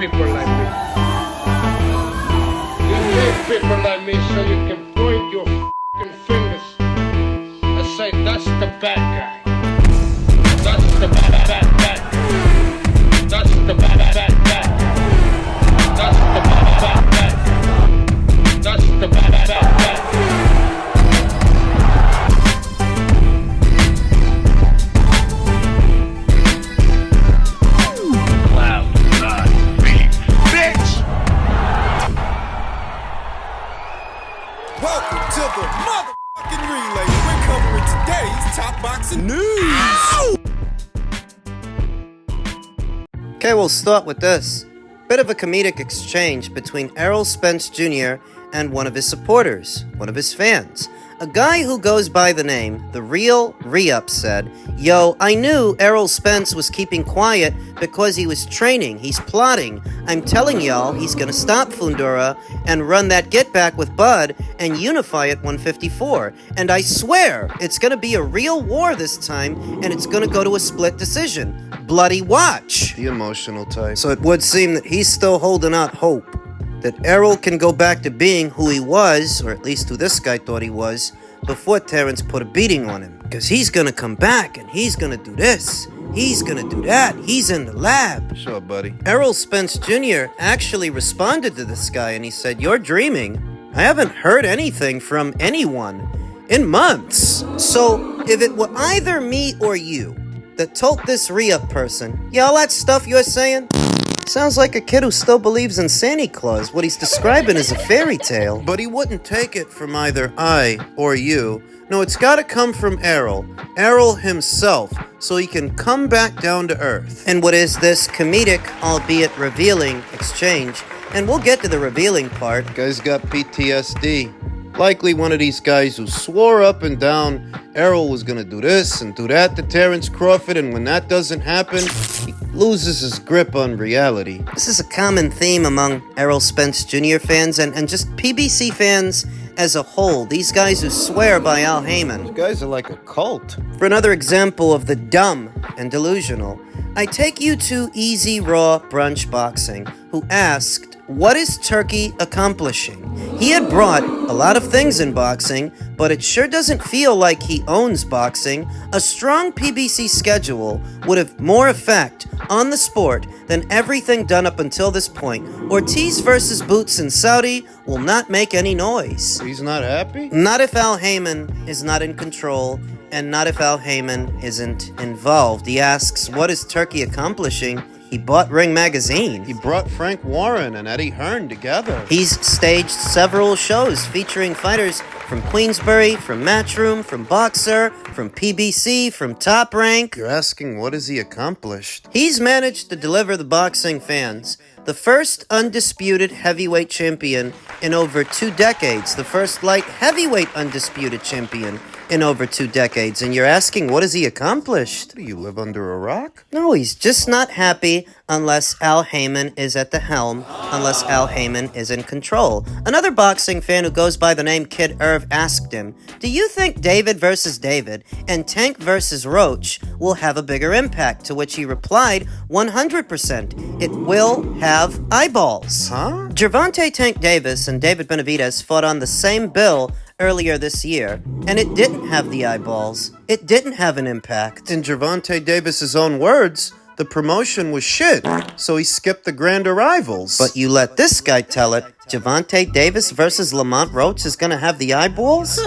people like me. You need people like me so you can point your f***ing fingers and say, that's the bad guy. That's the bad guy. That's the bad guy. That's the bad guy. That's the bad guy. Welcome to the motherfucking relay. We're covering today's top boxing news. Okay, we'll start with this. Bit of a comedic exchange between Errol Spence Jr. and one of his supporters, one of his fans. A guy who goes by the name The Real Re-Up said, "Yo, I knew Errol Spence was keeping quiet because he was training. He's plotting. I'm telling y'all, he's gonna stop Fundora and run that get back with Bud and unify at 154. And I swear, it's gonna be a real war this time, and it's gonna go to a split decision. Bloody watch." The emotional type. So it would seem that he's still holding out hope that Errol can go back to being who he was, or at least who this guy thought he was, before Terrence put a beating on him. Because he's gonna come back and he's gonna do this, he's gonna do that, he's in the lab. Sure, buddy. Errol Spence Jr. actually responded to this guy and he said, "You're dreaming. I haven't heard anything from anyone in months." So if it were either me or you that told this re-up person, "Yeah, all that stuff you're saying sounds like a kid who still believes in Santa Claus. What he's describing is a fairy tale." But he wouldn't take it from either I or you. No, it's gotta come from Errol himself, so he can come back down to earth. And what is this comedic, albeit revealing, exchange? And we'll get to the revealing part. Guy's got PTSD. Likely one of these guys who swore up and down Errol was gonna do this and do that to Terrence Crawford, and when that doesn't happen, he loses his grip on reality. This is a common theme among Errol Spence Jr. fans and just PBC fans as a whole. These guys who swear by Al Heyman. These guys are like a cult. For another example of the dumb and delusional, I take you to Easy Raw Brunch Boxing, who asked, "What is Turkey accomplishing?" He had brought a lot of things in boxing, but it sure doesn't feel like he owns boxing. A strong PBC schedule would have more effect on the sport than everything done up until this point. Ortiz versus Boots in Saudi will not make any noise. He's not happy? Not if Al Heyman is not in control, and not if Al Heyman isn't involved. He asks, "What is Turkey accomplishing?" He bought Ring Magazine. He brought Frank Warren and Eddie Hearn together. He's staged several shows featuring fighters from Queensbury, from Matchroom, from Boxer, from PBC, from Top Rank. You're asking, what has he accomplished? He's managed to deliver the boxing fans the first undisputed heavyweight champion in over 2 decades, the first light heavyweight undisputed champion in over 2 decades, and you're asking, what has he accomplished? Do you live under a rock? No, he's just not happy unless Al Heyman is at the helm, unless Al Heyman is in control. Another boxing fan who goes by the name Kid Irv asked him, "Do you think David versus David and Tank versus Roach will have a bigger impact?" To which he replied, 100%. It will have eyeballs. Huh? Gervonta Tank Davis and David Benavidez fought on the same bill earlier this year, and it didn't have the eyeballs. It didn't have an impact. In Gervonta Davis's own words, the promotion was shit, so he skipped the grand arrivals. But you let this guy tell it, Gervonta Davis versus Lamont Roach is gonna have the eyeballs?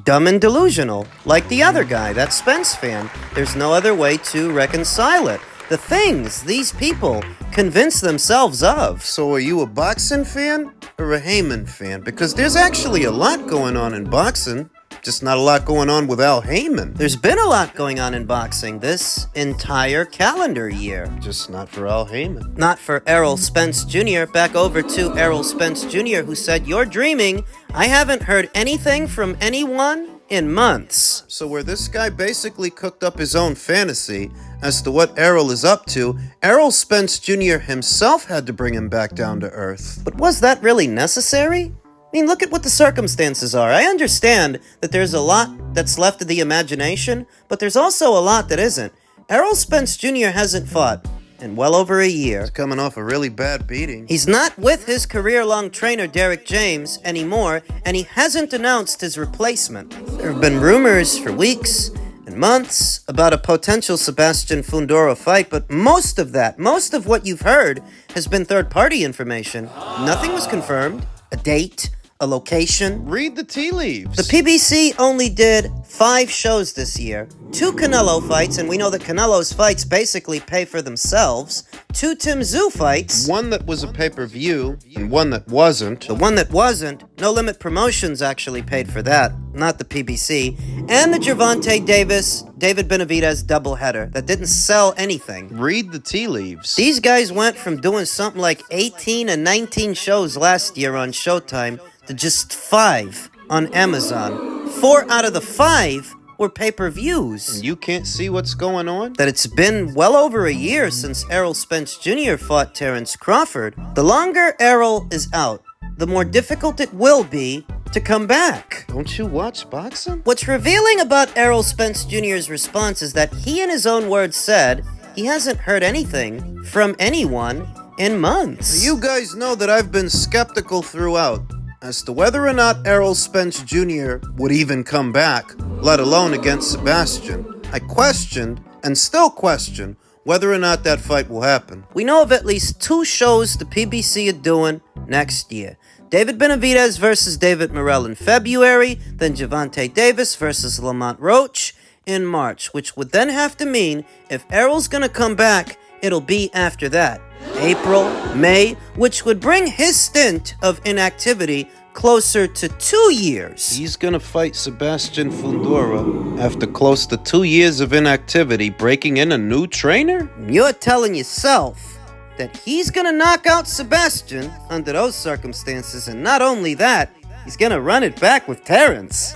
Dumb and delusional, like the other guy, that Spence fan. There's no other way to reconcile it. The things these people convince themselves of. So are you a boxing fan or a Heyman fan? Because there's actually a lot going on in boxing, just not a lot going on with Al Heyman. There's been a lot going on in boxing this entire calendar year. Just not for Al Heyman. Not for Errol Spence Jr. Back over to Errol Spence Jr., who said, "You're dreaming. I haven't heard anything from anyone in months." So where this guy basically cooked up his own fantasy as to what Errol is up to, Errol Spence Jr. himself had to bring him back down to earth. But was that really necessary? I mean, look at what the circumstances are. I understand that there's a lot that's left of the imagination, but there's also a lot that isn't. Errol Spence Jr. hasn't fought in well over a year. He's coming off a really bad beating. He's not with his career-long trainer Derek James anymore, and he hasn't announced his replacement. There have been rumors for weeks and months about a potential Sebastian Fundora fight, but most of what you've heard has been third-party information. Nothing was confirmed. A date, a location. Read the tea leaves. The PBC only did 5 shows this year. 2 Canelo fights, and we know that Canelo's fights basically pay for themselves. 2 Tim Tszyu fights. One that was a pay-per-view, and one that wasn't. The one that wasn't, No Limit Promotions actually paid for that, not the PBC. And the Gervonta Davis, David Benavidez doubleheader that didn't sell anything. Read the tea leaves. These guys went from doing something like 18 and 19 shows last year on Showtime to just 5 on Amazon. 4 out of the 5 were pay-per-views. You can't see what's going on? That it's been well over a year since Errol Spence Jr. fought Terrence Crawford. The longer Errol is out, the more difficult it will be to come back. Don't you watch boxing? What's revealing about Errol Spence Jr.'s response is that he, in his own words, said he hasn't heard anything from anyone in months. You guys know that I've been skeptical throughout as to whether or not Errol Spence Jr. would even come back, let alone against Sebastian. I questioned, and still question, whether or not that fight will happen. We know of at least 2 shows the PBC are doing next year. David Benavidez versus David Morrell in February, then Gervonta Davis versus Lamont Roach in March, which would then have to mean if Errol's gonna come back, it'll be after that. April, May, which would bring his stint of inactivity closer to 2 years. He's gonna fight Sebastian Fundora after close to 2 years of inactivity, breaking in a new trainer? You're telling yourself that he's gonna knock out Sebastian under those circumstances, and not only that, he's gonna run it back with Terrence.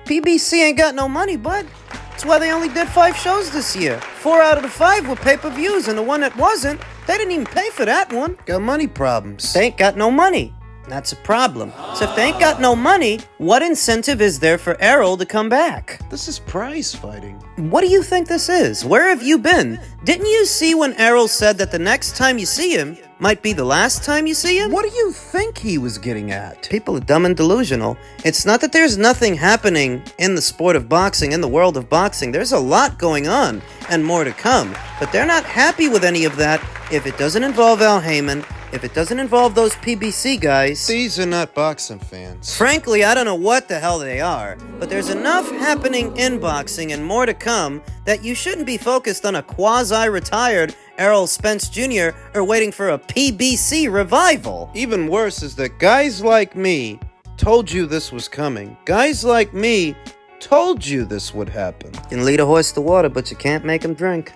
PBC ain't got no money, bud. That's why they only did 5 shows this year. 4 out of the 5 were pay-per-views, and the one that wasn't, they didn't even pay for that one. Got money problems. They ain't got no money. That's a problem. So if they ain't got no money, what incentive is there for Errol to come back? This is prize fighting. What do you think this is? Where have you been? Didn't you see when Errol said that the next time you see him might be the last time you see him? What do you think he was getting at? People are dumb and delusional. It's not that there's nothing happening in the sport of boxing, in the world of boxing. There's a lot going on and more to come. But they're not happy with any of that if it doesn't involve Al Heyman, if it doesn't involve those PBC guys. These are not boxing fans. Frankly, I don't know what the hell they are, but there's enough happening in boxing and more to come that you shouldn't be focused on a quasi-retired Errol Spence Jr. or waiting for a PBC revival. Even worse is that guys like me told you this was coming. Guys like me told you this would happen. You can lead a horse to water, but you can't make him drink.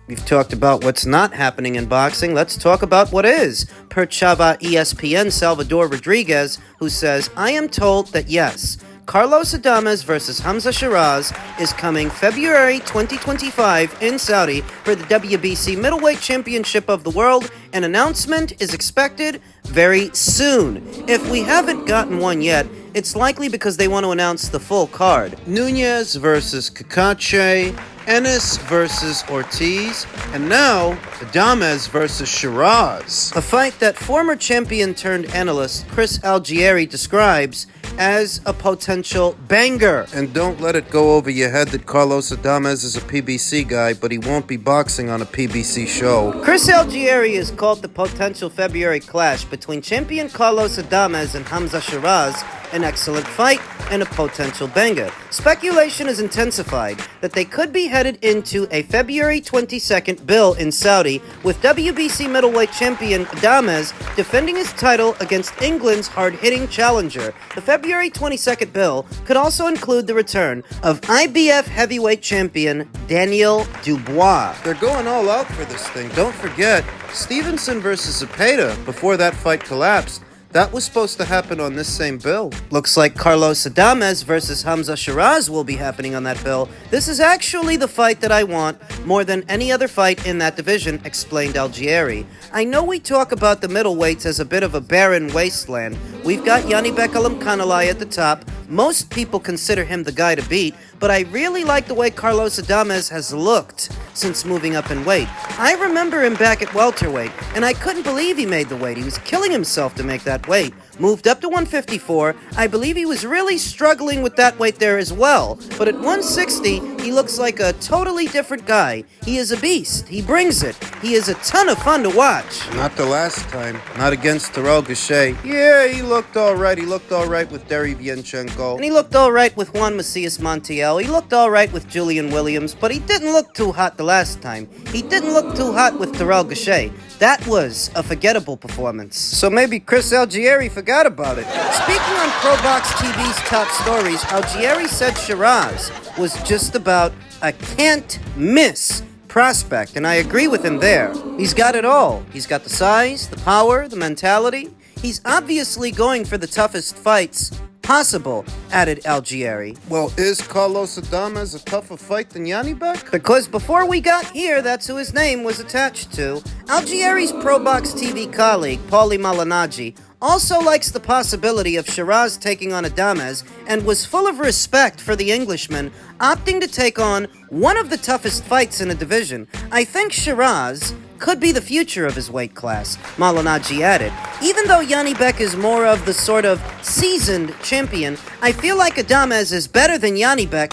We've talked about what's not happening in boxing. Let's talk about what is. Per Chava ESPN, Salvador Rodriguez, who says, I am told that yes, Carlos Adames versus Hamza Sheeraz is coming February 2025 in Saudi for the WBC Middleweight Championship of the World. An announcement is expected very soon. If we haven't gotten one yet, it's likely because they want to announce the full card. Nunez versus Kakache, Ennis versus Ortiz, and now Adames versus Sheeraz. A fight that former champion turned analyst Chris Algieri describes as a potential banger. And don't let it go over your head that Carlos Adames is a PBC guy, but he won't be boxing on a PBC show. Chris Algieri has called the potential February clash between champion Carlos Adames and Hamza Sheeraz an excellent fight and a potential banger. Speculation has intensified that they could be headed into a February 22nd bill in Saudi, with WBC middleweight champion Adames defending his title against England's hard-hitting challenger. The February 22nd bill could also include the return of IBF heavyweight champion Daniel Dubois. They're going all out for this thing. Don't forget, Stevenson versus Zepeda, before that fight collapsed, that was supposed to happen on this same bill. Looks like Carlos Adames versus Hamza Sheeraz will be happening on that bill. This is actually the fight that I want more than any other fight in that division, explained Algieri. I know we talk about the middleweights as a bit of a barren wasteland. We've got Yanni Bekalam Kanalai at the top, most people consider him the guy to beat, but I really like the way Carlos Adames has looked since moving up in weight. I remember him back at welterweight, and I couldn't believe he made the weight. He was killing himself to make that weight. Moved up to 154. I believe he was really struggling with that weight there as well. But at 160, he looks like a totally different guy. He is a beast. He brings it. He is a ton of fun to watch. Not the last time. Not against Terrell Gausha. Yeah, he looked alright. He looked alright with Derry Vienchenko. And he looked alright with Juan Macias Montiel. He looked alright with Julian Williams, but he didn't look too hot the last time. He didn't look too hot with Terrell Gausha. That was a forgettable performance. So maybe Chris Algieri forgot about it. Speaking on ProBox TV's top stories, Algieri said Sheeraz was just about a can't-miss prospect, and I agree with him there. He's got it all. He's got the size, the power, the mentality. He's obviously going for the toughest fights possible, added Algieri. Well, is Carlos Adames a tougher fight than Janibek? Because before we got here, that's who his name was attached to. Algieri's ProBox TV colleague, Paulie Malignaggi, also likes the possibility of Sheeraz taking on Adames and was full of respect for the Englishman, opting to take on one of the toughest fights in the division. I think Sheeraz could be the future of his weight class, Malignaggi added. Even though Janibek is more of the sort of seasoned champion, I feel like Adames is better than Janibek.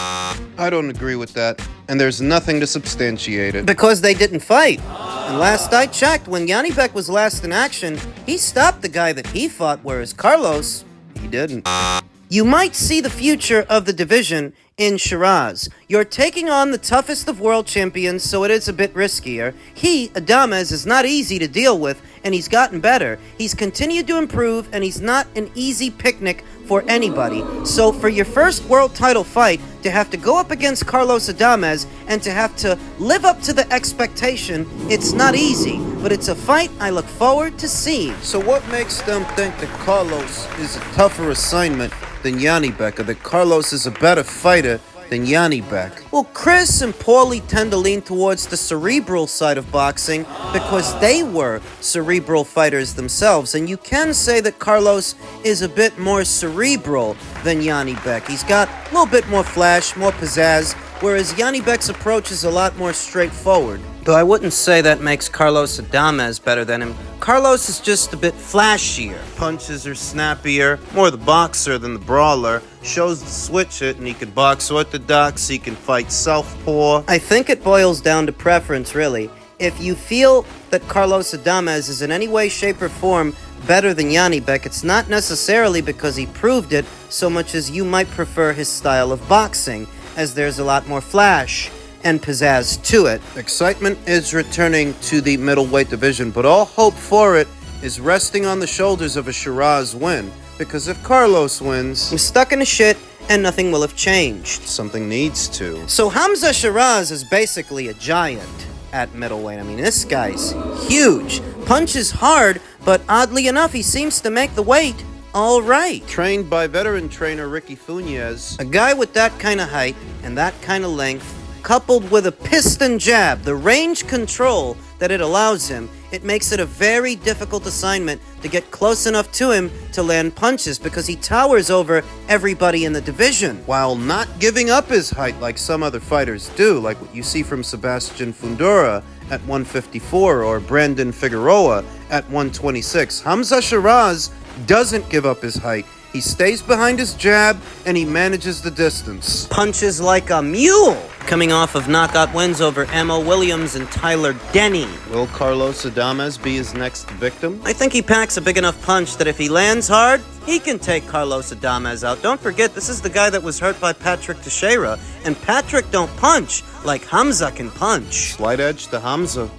I don't agree with that, and there's nothing to substantiate it. Because they didn't fight. And last I checked, when Janibek was last in action, he stopped the guy that he fought, whereas Carlos, he didn't. You might see the future of the division in Sheeraz. You're taking on the toughest of world champions, so it is a bit riskier. Adames, is not easy to deal with, and he's gotten better. He's continued to improve, and he's not an easy picnic for anybody. So for your first world title fight, to have to go up against Carlos Adames and to have to live up to the expectation, it's not easy, but it's a fight I look forward to seeing. So what makes them think that Carlos is a tougher assignment than Janibek, or that Carlos is a better fighter than Janibek? Well, Chris and Paulie tend to lean towards the cerebral side of boxing because they were cerebral fighters themselves, and you can say that Carlos is a bit more cerebral than Janibek. He's got a little bit more flash, more pizzazz, whereas Janibek's approach is a lot more straightforward. Though I wouldn't say that makes Carlos Adames better than him. Carlos is just a bit flashier. Punches are snappier, more the boxer than the brawler. Shows the switch it, and he can box orthodox, he can fight southpaw. I think it boils down to preference, really. If you feel that Carlos Adames is in any way, shape, or form better than Janibek, it's not necessarily because he proved it so much as you might prefer his style of boxing, as there's a lot more flash and pizzazz to it. Excitement is returning to the middleweight division, but all hope for it is resting on the shoulders of a Sheeraz win. Because if Carlos wins, I'm stuck in a shit and nothing will have changed. Something needs to. So Hamza Sheeraz is basically a giant at middleweight. I mean, this guy's huge. Punches hard, but oddly enough, he seems to make the weight all right. Trained by veteran trainer Ricky Funes. A guy with that kind of height and that kind of length, coupled with a piston jab, the range control that it allows him, it makes it a very difficult assignment to get close enough to him to land punches because he towers over everybody in the division. While not giving up his height like some other fighters do, like what you see from Sebastian Fundora at 154 or Brandon Figueroa at 126. Hamza Sheeraz doesn't give up his height. He stays behind his jab, and he manages the distance. Punches like a mule, coming off of knockout wins over Emma Williams and Tyler Denny. Will Carlos Adames be his next victim? I think he packs a big enough punch that if he lands hard, he can take Carlos Adames out. Don't forget, this is the guy that was hurt by Patrick Teixeira, and Patrick don't punch like Hamza can punch. Slight edge to Hamza.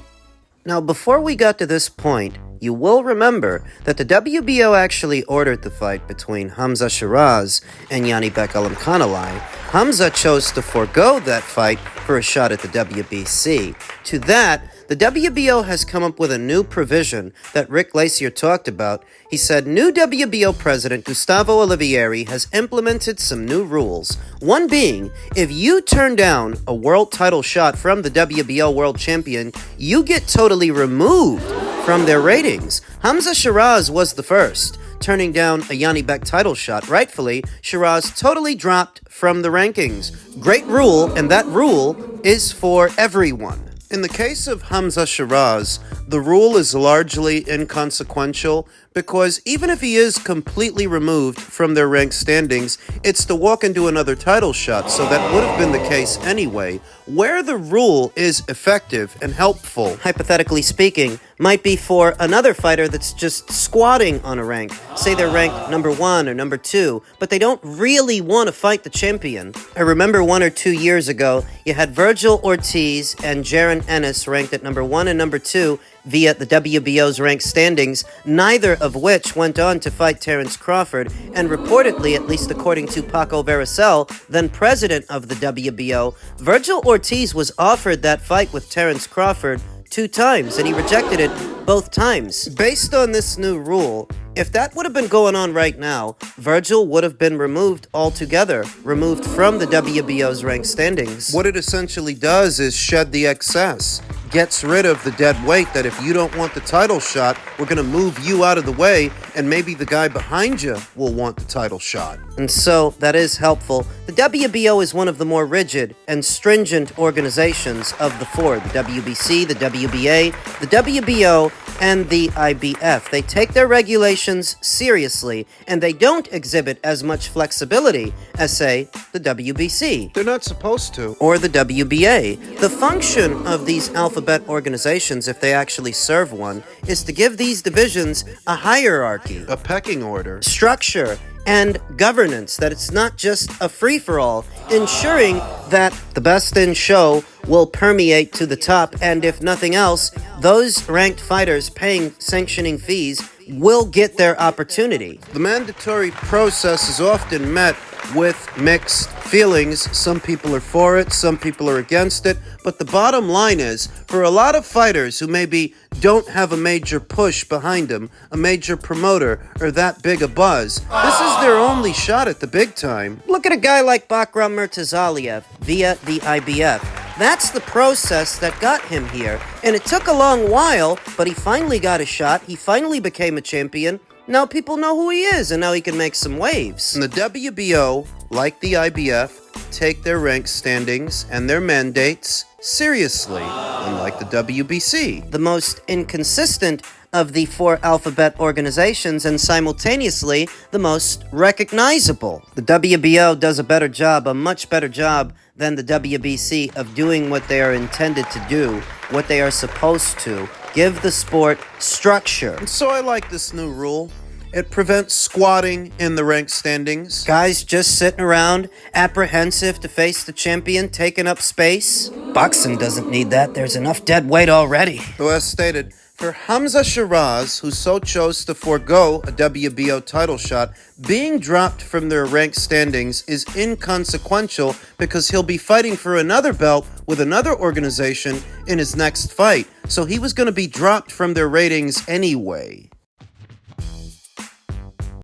Now, before we got to this point, you will remember that the WBO actually ordered the fight between Hamza Sheeraz and Janibek Alimkhanuly. Hamza chose to forego that fight for a shot at the WBC. To that, the WBO has come up with a new provision that Rick Glacier talked about. He said, new WBO president Gustavo Olivieri has implemented some new rules. One being, if you turn down a world title shot from the WBO world champion, you get totally removed from their ratings. Hamza Sheeraz was the first turning down a Yanni Beck title shot. Rightfully, Sheeraz totally dropped from the rankings. Great rule, and that rule is for everyone. In the case of Hamza Sheeraz, the rule is largely inconsequential because even if he is completely removed from their ranked standings, it's to walk into another title shot, so that would have been the case anyway. Where the rule is effective and helpful, Hypothetically speaking, might be for another fighter that's just squatting on a rank. Say they're ranked number 1 or number 2, but they don't really want to fight the champion. I remember 1 or 2 years ago, you had Virgil Ortiz and Jaron Ennis ranked at number 1 and number 2 via the WBO's ranked standings, neither of which went on to fight Terence Crawford, and reportedly, at least according to Paco Vericel, then president of the WBO, Virgil Ortiz was offered that fight with Terence Crawford 2 times, and he rejected it both times. Based on this new rule, if that would have been going on right now, Virgil would have been removed altogether, removed from the WBO's ranked standings. what it essentially does is shed the excess, gets rid of the dead weight that if you don't want the title shot, we're going to move you out of the way, and maybe the guy behind you will want the title shot. And so, that is helpful. The WBO is one of the more rigid and stringent organizations of the 4. The WBC, the WBA, the WBO, and the IBF. They take their regulations seriously, and they don't exhibit as much flexibility as, say, the WBC. They're not supposed to. Or the WBA. The function of these alphabet organizations, if they actually serve one, is to give these divisions a hierarchy, A pecking order. structure, and governance, that it's not just a free-for-all, ensuring that the best in show will permeate to the top, and if nothing else, those ranked fighters paying sanctioning fees will get their opportunity. The mandatory process is often met with mixed feelings. Some people are for it, some people are against it, but the bottom line is, for a lot of fighters who maybe don't have a major push behind them, a major promoter, or that big a buzz, this is their only shot at the big time. Look at a guy like Bakram Murtazaliev via the IBF. That's the process that got him here, and it took a long while, but he finally got a shot, he finally became a champion. Now people know who he is, and now he can make some waves. And the WBO, like the IBF, take their rank standings and their mandates seriously, unlike the WBC. The most inconsistent of the 4 alphabet organizations, and simultaneously the most recognizable. The WBO does a better job, a much better job than the WBC of doing what they are intended to do, what they are supposed to. Give the sport structure. And so I like this new rule. It prevents squatting in the rank standings. Guys just sitting around, apprehensive to face the champion, taking up space. Boxing doesn't need that. There's enough dead weight already. Though as stated, for Hamza Sheeraz, who so chose to forego a WBO title shot, being dropped from their ranked standings is inconsequential because he'll be fighting for another belt with another organization in his next fight. So he was going to be dropped from their ratings anyway.